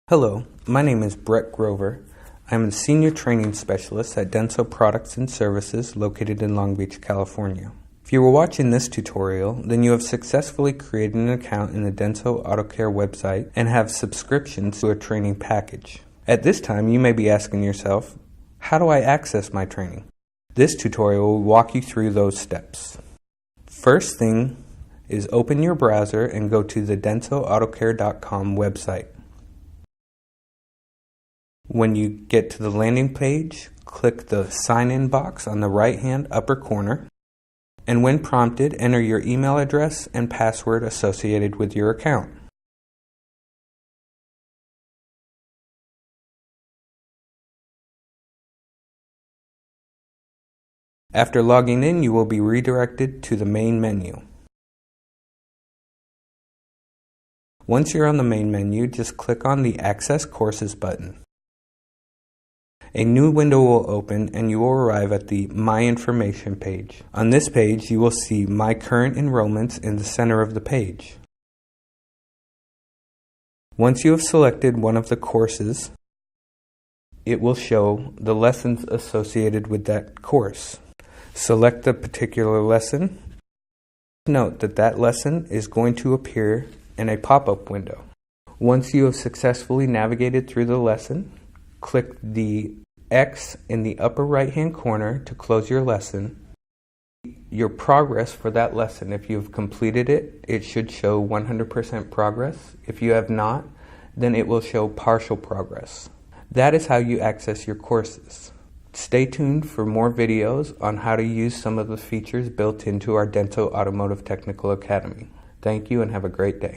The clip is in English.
Hello, my name is Brett Grover. I'm a Senior Training Specialist at DENSO Products and Services located in Long Beach, California. If you were watching this tutorial, then you have successfully created an account in the DENSO Auto Care website and have subscriptions to a training package. At this time, you may be asking yourself, how do I access my training? This tutorial will walk you through those steps. First thing is open your browser and go to the DensoAutoCare.com website. When you get to the landing page, click the Sign In box on the right-hand upper corner, and when prompted, enter your email address and password associated with your account. After logging in, you will be redirected to the main menu. Once you're on the main menu, just click on the Access Courses button. A new window will open and you will arrive at the My Information page. On this page, you will see My Current Enrollments in the center of the page. Once you have selected one of the courses, it will show the lessons associated with that course. Select the particular lesson. Note that that lesson is going to appear in a pop-up window. Once you have successfully navigated through the lesson, click the X in the upper right-hand corner to close your lesson. Your progress for that lesson, if you've completed it, it should show 100% progress. If you have not, then it will show partial progress. That is how you access your courses. Stay tuned for more videos on how to use some of the features built into our DENSO Automotive Technical Academy. Thank you and have a great day.